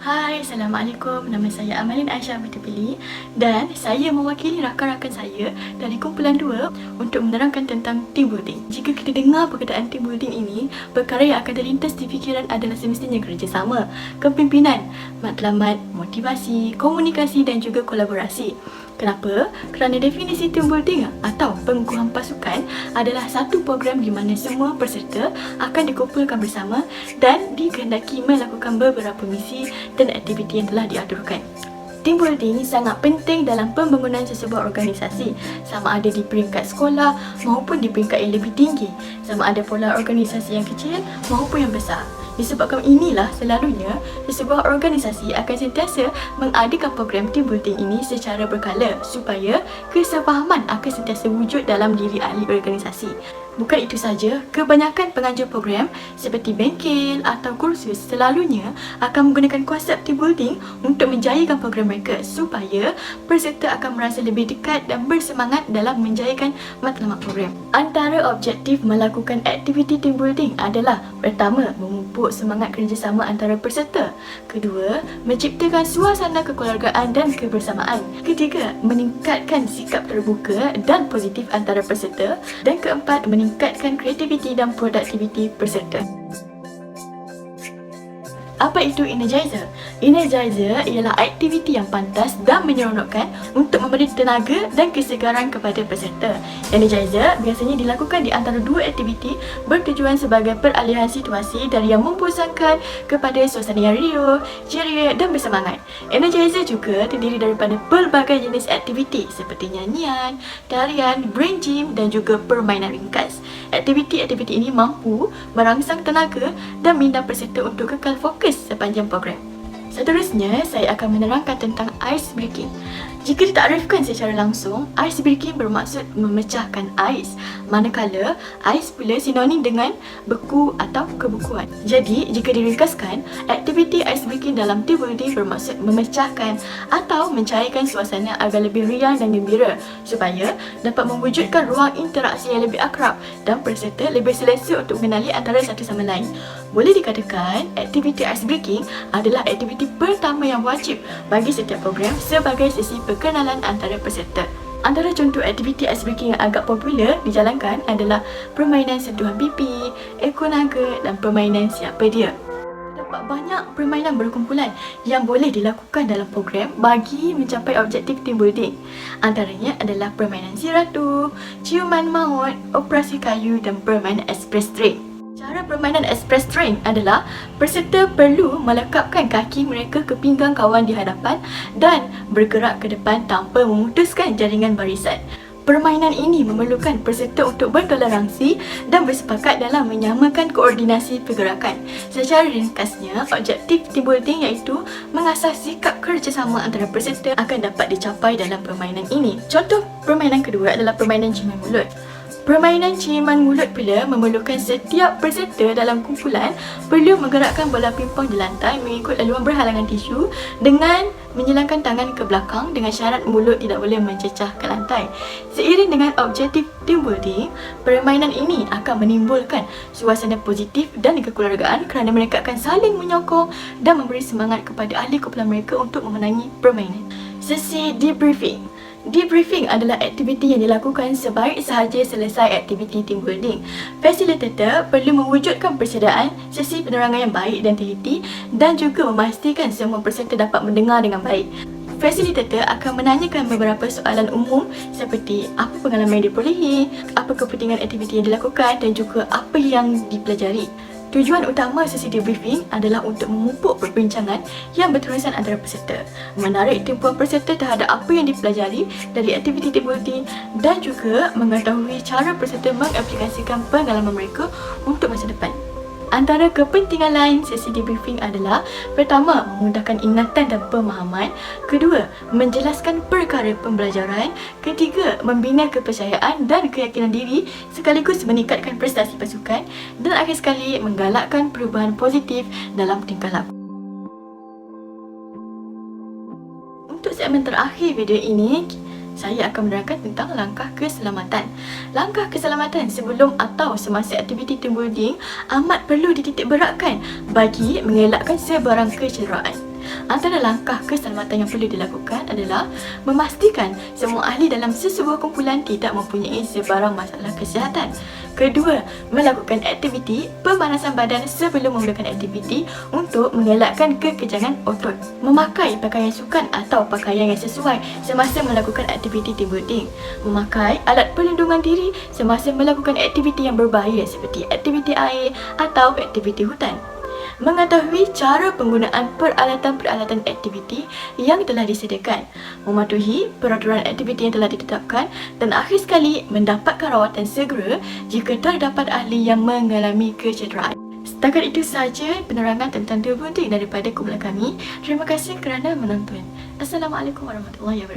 Hai, Assalamualaikum. Nama saya Amalin Aisyah Bitipili dan saya mewakili rakan-rakan saya dari kumpulan 2 untuk menerangkan tentang team building. Jika kita dengar perkataan team building ini, perkara yang akan terlintas di fikiran adalah semestinya kerjasama, kepimpinan, matlamat, motivasi, komunikasi dan juga kolaborasi. Kenapa? Kerana definisi team building atau pengukuhan pasukan adalah satu program di mana semua peserta akan dikumpulkan bersama dan dikehendaki melakukan beberapa misi dan aktiviti yang telah diaturkan. Team building sangat penting dalam pembangunan sesebuah organisasi, sama ada di peringkat sekolah maupun di peringkat yang lebih tinggi, sama ada pula organisasi yang kecil maupun yang besar. Disebabkan inilah selalunya sesebuah organisasi akan sentiasa mengadakan program team building ini secara berkala supaya kesefahaman akan sentiasa wujud dalam diri ahli organisasi. Bukan itu saja, kebanyakan penganjur program seperti bengkel atau kursus selalunya akan menggunakan konsep team building untuk menjayakan program mereka supaya peserta akan merasa lebih dekat dan bersemangat dalam menjayakan matlamat program. Antara objektif melakukan aktiviti team building adalah pertama, memupuk semangat kerjasama antara peserta. Kedua, menciptakan suasana kekeluargaan dan kebersamaan. Ketiga, meningkatkan sikap terbuka dan positif antara peserta. Dan keempat, meningkatkan kreativiti dan produktiviti peserta. Apa itu energizer? Energizer ialah aktiviti yang pantas dan menyeronokkan untuk memberi tenaga dan kesegaran kepada peserta. Energizer biasanya dilakukan di antara dua aktiviti bertujuan sebagai peralihan situasi dari yang membosankan kepada suasana yang riuh, ceria dan bersemangat. Energizer juga terdiri daripada pelbagai jenis aktiviti seperti nyanyian, tarian, brain gym dan juga permainan ringkas. Aktiviti-aktiviti ini mampu merangsang tenaga dan minda peserta untuk kekal fokus sepanjang program. Seterusnya, saya akan menerangkan tentang ice breaking. Jika ditakrifkan secara langsung, ice breaking bermaksud memecahkan ais, manakala ais pula sinonim dengan beku atau kebukuan. Jadi, jika diringkaskan, aktiviti ice breaking dalam team building bermaksud memecahkan atau mencairkan suasana agar lebih riang dan gembira supaya dapat mewujudkan ruang interaksi yang lebih akrab dan peserta lebih selesa untuk mengenali antara satu sama lain. Boleh dikatakan, aktiviti ice breaking adalah aktiviti pertama yang wajib bagi setiap program sebagai sesi perkenalan antara peserta. Antara contoh aktiviti ice breaking yang agak popular dijalankan adalah permainan sentuhan pipi, ekor naga dan permainan siapa dia. Terdapat banyak permainan berkumpulan yang boleh dilakukan dalam program bagi mencapai objektif team building. Antaranya adalah permainan si ratu, ciuman maut, operasi kayu dan permainan express train. Cara permainan express train adalah peserta perlu melekapkan kaki mereka ke pinggang kawan di hadapan dan bergerak ke depan tanpa memutuskan jaringan barisan. Permainan ini memerlukan peserta untuk bertoleransi dan bersepakat dalam menyamakan koordinasi pergerakan. Secara ringkasnya, objektif team building iaitu mengasah sikap kerjasama antara peserta akan dapat dicapai dalam permainan ini. Contoh permainan kedua adalah permainan ciuman mulut. Permainan ciuman mulut pula memerlukan setiap peserta dalam kumpulan perlu menggerakkan bola pingpong di lantai mengikut laluan berhalangan tisu dengan menyilangkan tangan ke belakang dengan syarat mulut tidak boleh mencecah ke lantai. Seiring dengan objektif team building, permainan ini akan menimbulkan suasana positif dan kekeluargaan kerana mereka akan saling menyokong dan memberi semangat kepada ahli kumpulan mereka untuk memenangi permainan. Sesi debriefing. Debriefing adalah aktiviti yang dilakukan sebaik sahaja selesai aktiviti team building. Fasilitator perlu mewujudkan persediaan sesi penerangan yang baik dan teliti dan juga memastikan semua peserta dapat mendengar dengan baik. Fasilitator akan menanyakan beberapa soalan umum seperti apa pengalaman yang diperolehi, apa kepentingan aktiviti yang dilakukan dan juga apa yang dipelajari. Tujuan utama sesi debriefing adalah untuk memupuk perbincangan yang berterusan antara peserta, menarik tempoh peserta terhadap apa yang dipelajari dari aktiviti team building dan juga mengetahui cara peserta mengaplikasikan pengalaman mereka untuk masa depan. Antara kepentingan lain sesi debriefing adalah pertama, memudahkan ingatan dan pemahaman. Kedua, menjelaskan perkara pembelajaran. Ketiga, membina kepercayaan dan keyakinan diri sekaligus meningkatkan prestasi pasukan. Dan akhir sekali, menggalakkan perubahan positif dalam tingkah laku. Untuk segmen terakhir video ini, saya akan menerangkan tentang langkah keselamatan. Langkah keselamatan sebelum atau semasa aktiviti team building amat perlu dititikberatkan bagi mengelakkan sebarang kecederaan. Antara langkah keselamatan yang perlu dilakukan adalah memastikan semua ahli dalam sesebuah kumpulan tidak mempunyai sebarang masalah kesihatan. Kedua, melakukan aktiviti pemanasan badan sebelum memulakan aktiviti untuk mengelakkan kekejangan otot. Memakai pakaian sukan atau pakaian yang sesuai semasa melakukan aktiviti team building. Memakai alat perlindungan diri semasa melakukan aktiviti yang berbahaya seperti aktiviti air atau aktiviti hutan. Mengetahui cara penggunaan peralatan-peralatan aktiviti yang telah disediakan, mematuhi peraturan aktiviti yang telah ditetapkan, dan akhir sekali mendapatkan rawatan segera jika terdapat ahli yang mengalami kecederaan. Setakat itu sahaja penerangan tentang team building daripada kumpulan kami. Terima kasih kerana menonton. Assalamualaikum warahmatullahi wabarakatuh.